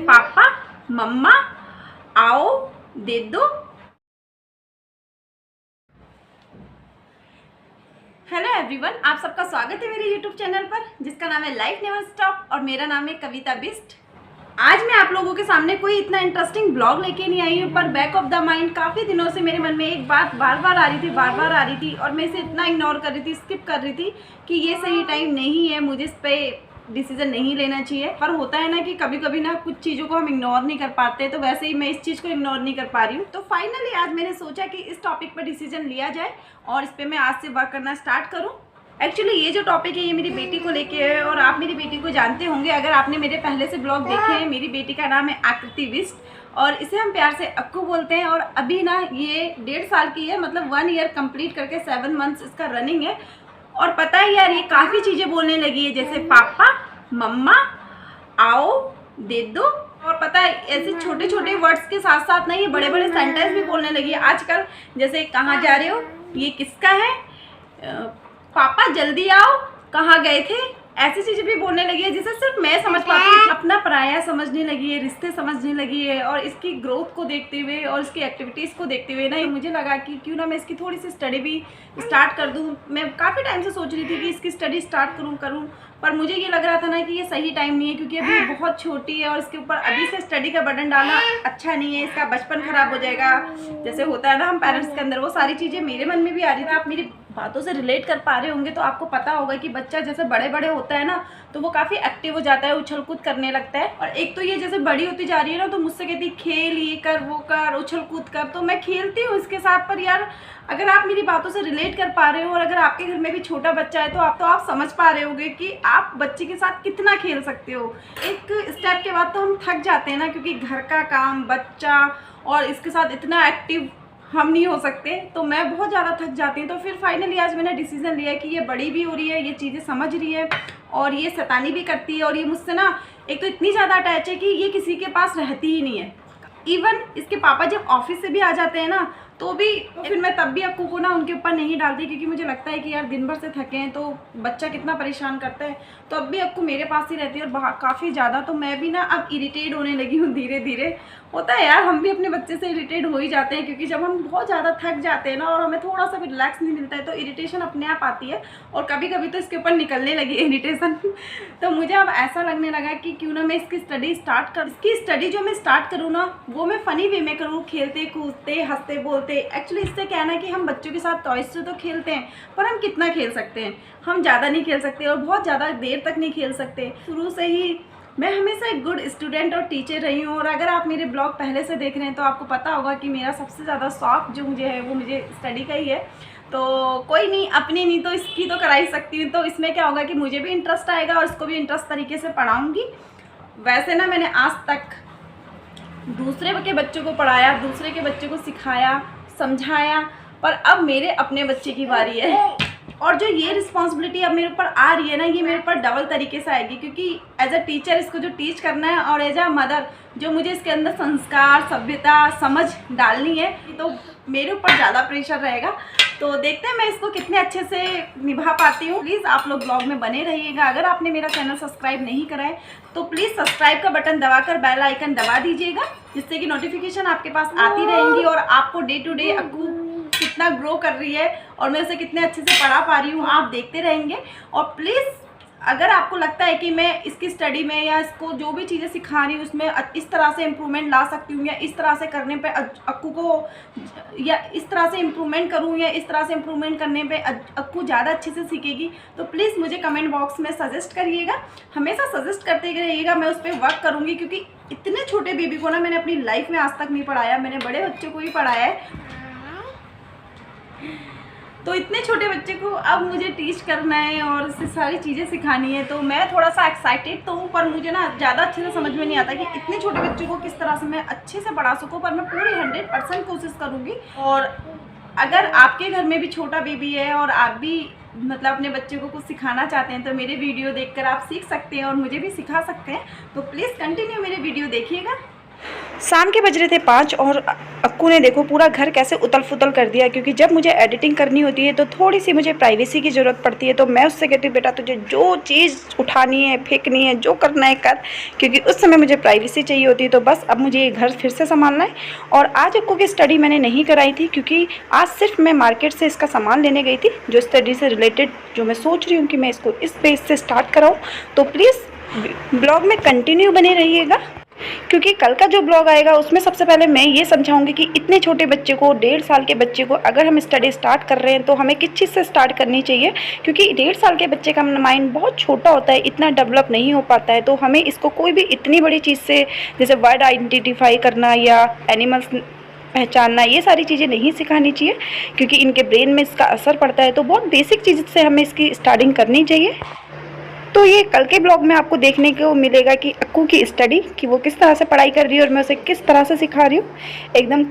पापा मम्मा आओ दे दो। हेलो एवरीवन, आप सबका स्वागत है मेरे यूट्यूब चैनल पर जिसका नाम है लाइफ नेवर स्टॉप और मेरा नाम है कविता बिस्ट। आज मैं आप लोगों के सामने कोई इतना इंटरेस्टिंग ब्लॉग लेके नहीं आई हूँ, पर बैक ऑफ द माइंड काफ़ी दिनों से मेरे मन में एक बात बार बार आ रही थी और मैं इसे इतना इग्नोर कर रही थी, स्किप कर रही थी कि ये सही टाइम नहीं है, मुझे इस पर डिसीजन नहीं लेना चाहिए। पर होता है ना कि कभी कभी ना कुछ चीज़ों को हम इग्नोर नहीं कर पाते, तो वैसे ही मैं इस चीज़ को इग्नोर नहीं कर पा रही हूँ। तो फाइनली आज मैंने सोचा कि इस टॉपिक पर डिसीजन लिया जाए और इस पर मैं आज से वर्क करना स्टार्ट करूँ। एक्चुअली ये जो टॉपिक है ये मेरी बेटी को लेके है और आप मेरी बेटी को जानते होंगे अगर आपने मेरे पहले से ब्लॉग देखे हैं। मेरी बेटी का नाम है आकृति बिस्ट और इसे हम प्यार से अक्कू बोलते हैं। और अभी ना ये 1.5 साल की है, मतलब 1 ईयर कंप्लीट करके 7 मंथ्स इसका रनिंग है। और पता है यार, ये काफ़ी चीज़ें बोलने लगी है, जैसे पापा मम्मा आओ दे दो। और पता है ऐसे छोटे छोटे वर्ड्स के साथ साथ ना ये बड़े बड़े सेंटेंस भी बोलने लगी है आजकल, जैसे कहाँ जा रहे हो, ये किसका है, पापा जल्दी आओ, कहाँ गए थे, ऐसी चीज़ें भी बोलने लगी है जिसे सिर्फ मैं समझ पाती हूँ। अपना पराया समझने लगी है, रिश्ते समझने लगी है। और इसकी ग्रोथ को देखते हुए और इसकी एक्टिविटीज़ को देखते हुए ना मुझे लगा कि क्यों ना मैं इसकी थोड़ी सी स्टडी भी स्टार्ट कर दूँ। मैं काफ़ी टाइम से सोच रही थी कि इसकी स्टडी स्टार्ट करूँ, पर मुझे ये लग रहा था ना कि ये सही टाइम नहीं है, क्योंकि अभी बहुत छोटी है और इसके ऊपर अभी से स्टडी का बर्डन डालना अच्छा नहीं है, इसका बचपन खराब हो जाएगा। जैसे होता है ना हम पेरेंट्स के अंदर, वो सारी चीज़ें मेरे मन में भी आ रही थी। आप मेरी बातों से रिलेट कर पा रहे होंगे तो आपको पता होगा कि बच्चा जैसे बड़े बड़े होता है ना तो वो काफ़ी एक्टिव हो जाता है, उछल कूद करने लगता है। और एक तो ये जैसे बड़ी होती जा रही है ना तो मुझसे कहती खेल, ये कर वो कर, उछल कूद कर, तो मैं खेलती हूँ इसके साथ। पर यार अगर आप मेरी बातों से रिलेट कर पा रहे हो और अगर आपके घर में भी छोटा बच्चा है तो आप समझ पा रहे होगे कि आप बच्चे के साथ कितना खेल सकते हो। एक स्टेप के बाद तो हम थक जाते हैं ना, क्योंकि घर का काम, बच्चा और इसके साथ इतना एक्टिव हम नहीं हो सकते, तो मैं बहुत ज़्यादा थक जाती हूँ। तो फिर फाइनली आज मैंने डिसीजन लिया कि ये बड़ी भी हो रही है, ये चीज़ें समझ रही है और ये शैतानी भी करती है। और ये मुझसे ना एक तो इतनी ज़्यादा अटैच है कि ये किसी के पास रहती ही नहीं है। इवन इसके पापा जब ऑफिस से भी आ जाते हैं ना तो फिर मैं तब भी अक्कू को ना उनके ऊपर नहीं डालती, क्योंकि मुझे लगता है कि यार दिन भर से थके हैं तो बच्चा कितना परेशान करता है। तो अब भी अक्कू मेरे पास ही रहती है और काफ़ी ज़्यादा। तो मैं भी ना अब इरिटेट होने लगी हूँ धीरे धीरे। होता है यार, हम भी अपने बच्चे से इरिटेट हो ही जाते हैं, क्योंकि जब हम बहुत ज़्यादा थक जाते हैं ना और हमें थोड़ा सा भी रिलैक्स नहीं मिलता है तो इरिटेशन अपने आप आती है। और कभी कभी तो इसके ऊपर निकलने लगी इरिटेशन। तो मुझे अब ऐसा लगने लगा कि क्यों ना मैं इसकी स्टडी स्टार्ट कर, इसकी स्टडी जो मैं स्टार्ट करूँ ना वो मैं फ़नी वे में करूँ, खेलते कूदते हंसते बोलते। एक्चुअली इससे क्या है ना कि हम बच्चों के साथ टॉयज से तो खेलते हैं, पर हम कितना खेल सकते हैं, हम ज़्यादा नहीं खेल सकते और बहुत ज़्यादा देर तक नहीं खेल सकते। शुरू से ही मैं हमेशा एक गुड स्टूडेंट और टीचर रही हूँ। और अगर आप मेरे ब्लॉग पहले से देख रहे हैं तो आपको पता होगा कि मेरा सबसे ज़्यादा शौक जो मुझे है वो मुझे स्टडी का ही है। तो कोई नहीं, अपनी नहीं तो इसकी तो करा ही सकती हूँ। तो इसमें क्या होगा कि मुझे भी इंटरेस्ट आएगा और इसको भी इंटरेस्ट तरीके से पढ़ाऊँगी। वैसे ना मैंने आज तक दूसरे के बच्चों को पढ़ाया, दूसरे के बच्चों को सिखाया, समझाया, पर अब मेरे अपने बच्चे की बारी है। और जो ये रिस्पॉन्सिबिलिटी अब मेरे ऊपर आ रही है ना, ये मेरे ऊपर डबल तरीके से आएगी, क्योंकि एज अ टीचर इसको जो टीच करना है और एज अ मदर जो मुझे इसके अंदर संस्कार, सभ्यता, समझ डालनी है, तो मेरे ऊपर ज़्यादा प्रेशर रहेगा। तो देखते हैं मैं इसको कितने अच्छे से निभा पाती हूँ। प्लीज़ आप लोग ब्लॉग में बने रहिएगा। अगर आपने मेरा चैनल सब्सक्राइब नहीं करा है तो प्लीज़ सब्सक्राइब का बटन दबाकर बेल आइकन दबा दीजिएगा, जिससे कि नोटिफिकेशन आपके पास आती रहेंगी और आपको डे टू डे अक्कू कितना ग्रो कर रही है और मैं उसे कितने अच्छे से पढ़ा पा रही हूँ आप देखते रहेंगे। और प्लीज़ अगर आपको लगता है कि मैं इसकी स्टडी में या इसको जो भी चीज़ें सिखा रही हूँ उसमें इस तरह से इम्प्रूवमेंट ला सकती हूँ या इस तरह से करने पे अक्कू को, या इस तरह से इम्प्रूवमेंट करूँ या इस तरह से इम्प्रूवमेंट करने पे अक्कू ज़्यादा अच्छे से सीखेगी, तो प्लीज़ मुझे कमेंट बॉक्स में सजेस्ट करिएगा। हमेशा सजेस्ट करते रहिएगा, मैं उस पर वर्क करूँगी। क्योंकि इतने छोटे बेबी को ना मैंने अपनी लाइफ में आज तक नहीं पढ़ाया, मैंने बड़े बच्चों को ही पढ़ाया है। तो इतने छोटे बच्चे को अब मुझे टीच करना है और इससे सारी चीज़ें सिखानी है, तो मैं थोड़ा सा एक्साइटेड तो हूँ, पर मुझे ना ज़्यादा अच्छे से समझ में नहीं आता कि इतने छोटे बच्चों को किस तरह से मैं अच्छे से पढ़ा सकूँ। पर मैं पूरी 100% कोशिश करूँगी। और अगर आपके घर में भी छोटा बेबी है और आप भी मतलब अपने बच्चे को कुछ सिखाना चाहते हैं तो मेरे वीडियो देखकर आप सीख सकते हैं और मुझे भी सिखा सकते हैं। तो प्लीज़ कंटिन्यू मेरे वीडियो देखिएगा। शाम के बज रहे थे 5 और अक्कू ने देखो पूरा घर कैसे उतल फुतल कर दिया, क्योंकि जब मुझे एडिटिंग करनी होती है तो थोड़ी सी मुझे प्राइवेसी की ज़रूरत पड़ती है। तो मैं उससे कहती हूँ बेटा तुझे जो चीज़ उठानी है, फेंकनी है, जो करना है कर, क्योंकि उस समय मुझे प्राइवेसी चाहिए होती है। तो बस अब मुझे ये घर फिर से संभालना है। और आज अक्कू की स्टडी मैंने नहीं कराई थी, क्योंकि आज सिर्फ मैं मार्केट से इसका सामान लेने गई थी, जो स्टडी से रिलेटेड, जो मैं सोच रही हूँ कि मैं इसको इस पेज से स्टार्ट कराऊँ। तो प्लीज़ ब्लॉग में कंटिन्यू बने रहिएगा, क्योंकि कल का जो ब्लॉग आएगा उसमें सबसे पहले मैं ये समझाऊंगी कि इतने छोटे बच्चे को, 1.5 साल के बच्चे को अगर हम स्टडी स्टार्ट कर रहे हैं तो हमें किस चीज़ से स्टार्ट करनी चाहिए, क्योंकि 1.5 साल के बच्चे का माइंड बहुत छोटा होता है, इतना डेवलप नहीं हो पाता है। तो हमें इसको कोई भी इतनी बड़ी चीज़ से, जैसे वर्ड आइडेंटिफाई करना या एनिमल्स पहचानना, ये सारी चीज़ें नहीं सिखानी चाहिए, क्योंकि इनके ब्रेन में इसका असर पड़ता है। तो बहुत बेसिक चीज़ से हमें इसकी स्टार्टिंग करनी चाहिए। तो ये कल के ब्लॉग में आपको देखने को मिलेगा कि अक्कू की स्टडी, कि वो किस तरह से पढ़ाई कर रही है और मैं उसे किस तरह से सिखा रही हूँ, एकदम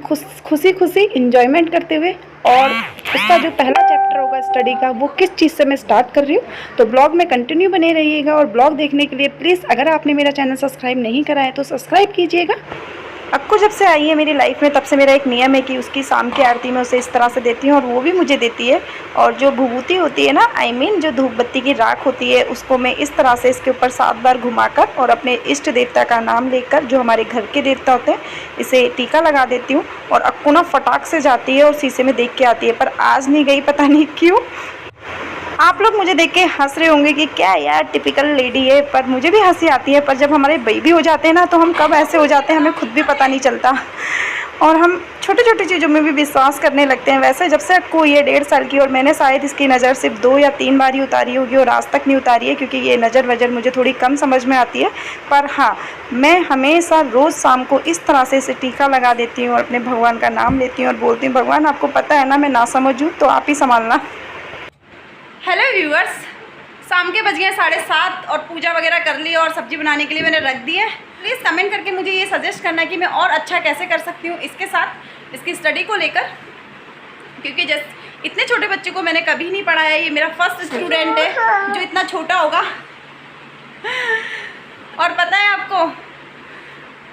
खुशी इंजॉयमेंट करते हुए। और उसका जो पहला चैप्टर होगा स्टडी का, वो किस चीज़ से मैं स्टार्ट कर रही हूँ। तो ब्लॉग में कंटिन्यू बने रहिएगा। और ब्लॉग देखने के लिए प्लीज़, अगर आपने मेरा चैनल सब्सक्राइब नहीं करा है तो सब्सक्राइब कीजिएगा। अक्कू जब से आई है मेरी लाइफ में, तब से मेरा एक नियम है कि उसकी शाम की आरती में उसे इस तरह से देती हूँ, और वो भी मुझे देती है। और जो भभूति होती है ना, जो धूप बत्ती की राख होती है, उसको मैं इस तरह से इसके ऊपर 7 बार घुमाकर और अपने इष्ट देवता का नाम लेकर, जो हमारे घर के देवता होते हैं, इसे टीका लगा देती हूँ। और अक्कू ना फटाक से जाती है और शीशे में देख के आती है, पर आज नहीं गई, पता नहीं क्यों। आप लोग मुझे देख के हंस रहे होंगे कि क्या यार टिपिकल लेडी है, पर मुझे भी हंसी आती है। पर जब हमारे बेबी हो जाते हैं ना, तो हम कब ऐसे हो जाते हैं हमें खुद भी पता नहीं चलता, और हम छोटी छोटी चीज़ों में भी विश्वास करने लगते हैं। वैसे जब से अक्कू ये 1.5 साल की, और मैंने शायद इसकी नज़र सिर्फ 2 या 3 बार ही उतारी होगी, और आज तक नहीं उतारी है, क्योंकि ये नज़र वजर मुझे थोड़ी कम समझ में आती है। पर हाँ, मैं हमेशा रोज़ शाम को इस तरह से इसे टीका लगा देती हूँ और अपने भगवान का नाम लेती हूँ और बोलती हूँ, भगवान आपको पता है ना मैं ना समझूँ, तो आप ही संभालना। हेलो व्यूअर्स, शाम के बज गए 7:30 और पूजा वगैरह कर ली और सब्जी बनाने के लिए मैंने रख दी है। प्लीज़ कमेंट करके मुझे ये सजेस्ट करना है कि मैं और अच्छा कैसे कर सकती हूँ इसके साथ, इसकी स्टडी को लेकर, क्योंकि जैसे इतने छोटे बच्चे को मैंने कभी नहीं पढ़ाया। ये मेरा फर्स्ट स्टूडेंट है जो इतना छोटा होगा। और पता है आपको,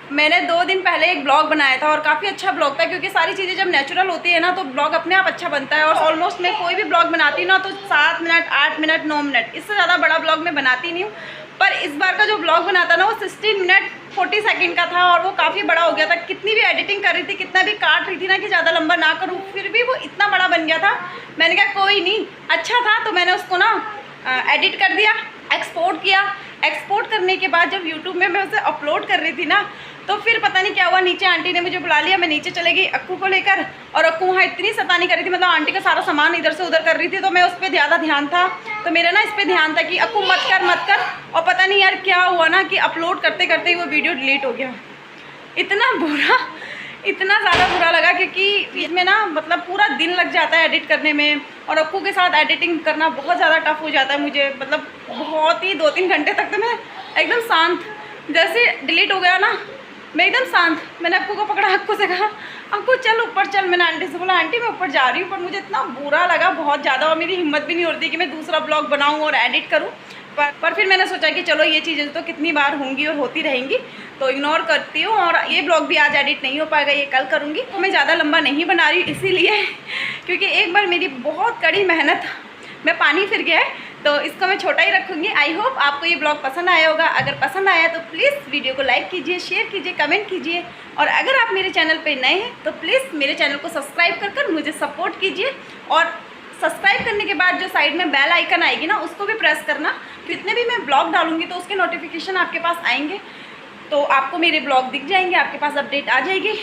मैंने 2 दिन पहले एक ब्लॉग बनाया था और काफ़ी अच्छा ब्लॉग था, क्योंकि सारी चीज़ें जब नेचुरल होती है ना तो ब्लॉग अपने आप अच्छा बनता है। और ऑलमोस्ट मैं कोई भी ब्लॉग बनाती हूँ ना तो 7 मिनट, 8 मिनट, 9 मिनट, इससे ज़्यादा बड़ा ब्लॉग मैं बनाती नहीं हूँ। पर इस बार का जो ब्लॉग बना था ना, वो 16 मिनट 40 सेकंड का था, और वो काफ़ी बड़ा हो गया था। कितनी भी एडिटिंग कर रही थी, कितना भी काट रही थी ना कि ज़्यादा लंबा ना करूँ, फिर भी वो इतना बड़ा बन गया था। मैंने कहा कोई नहीं, अच्छा था, तो मैंने उसको ना एडिट कर दिया, एक्सपोर्ट किया। एक्सपोर्ट करने के बाद जब यूट्यूब में मैं उसे अपलोड कर रही थी ना, तो फिर पता नहीं क्या हुआ, नीचे आंटी ने मुझे बुला लिया। मैं नीचे चले गई अक्कू को लेकर, और अक्कू वहाँ इतनी शैतानी कर रही थी, मतलब आंटी का सारा सामान इधर से उधर कर रही थी, तो मैं उस पर ज़्यादा ध्यान था। तो मेरा ना इस पर ध्यान था कि अक्कू मत कर। और पता नहीं यार क्या हुआ ना कि अपलोड करते करते ही वो वीडियो डिलीट हो गया। इतना ज़्यादा बुरा लगा, क्योंकि इसमें ना मतलब पूरा दिन लग जाता है एडिट करने में, और अक्कू के साथ एडिटिंग करना बहुत ज़्यादा टफ हो जाता है मुझे। मतलब बहुत ही 2-3 घंटे तक तो मैं एकदम शांत, जैसे डिलीट हो गया ना मैं एकदम शांत। मैंने अक्कू को पकड़ा, अक्कू से कहा अक्कू चल ऊपर चल। मैंने आंटी से बोला आंटी मैं ऊपर जा रही हूँ, पर मुझे इतना बुरा लगा बहुत ज़्यादा, और मेरी हिम्मत भी नहीं हो रही थी कि मैं दूसरा ब्लॉग बनाऊँ और एडिट करूँ। पर फिर मैंने सोचा कि चलो ये चीज़ें तो कितनी बार होंगी और होती रहेंगी, तो इग्नोर करती हूँ। और ये ब्लॉग भी आज एडिट नहीं हो पाएगा, ये कल करूँगी। तो मैं ज़्यादा लंबा नहीं बना रही इसीलिए, क्योंकि एक बार मेरी बहुत कड़ी मेहनत में पानी फिर गया है, तो इसको मैं छोटा ही रखूँगी। आई होप आपको ये ब्लॉग पसंद आया होगा। अगर पसंद आया तो प्लीज़ वीडियो को लाइक कीजिए, शेयर कीजिए, कमेंट कीजिए। और अगर आप मेरे चैनल पर नए हैं तो प्लीज़ मेरे चैनल को सब्सक्राइब कर मुझे सपोर्ट कीजिए। और सब्सक्राइब करने के बाद जो साइड में बेल आइकन आएगी ना, उसको भी प्रेस करना। जितने भी मैं ब्लॉग डालूंगी तो उसके नोटिफिकेशन आपके पास आएंगे, तो आपको मेरे ब्लॉग दिख जाएंगे, आपके पास अपडेट आ जाएगी।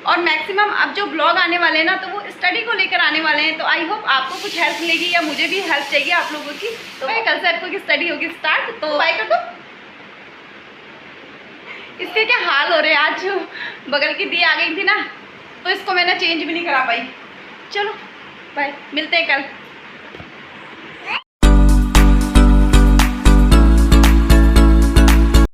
और मैक्सिमम अब जो ब्लॉग आने वाले हैं ना, तो वो स्टडी को लेकर आने वाले हैं। तो आई होप आपको कुछ हेल्प मिलेगी, या मुझे भी हेल्प चाहिए आप लोगों की। तो कल से आपको की स्टडी होगी स्टार्ट। तो बाय कर दो। इसके क्या हाल हो रहे हैं, आज बगल की दी आ गई थी ना, तो इसको मैंने चेंज भी नहीं करा पाई। चलो बाय, मिलते हैं कल।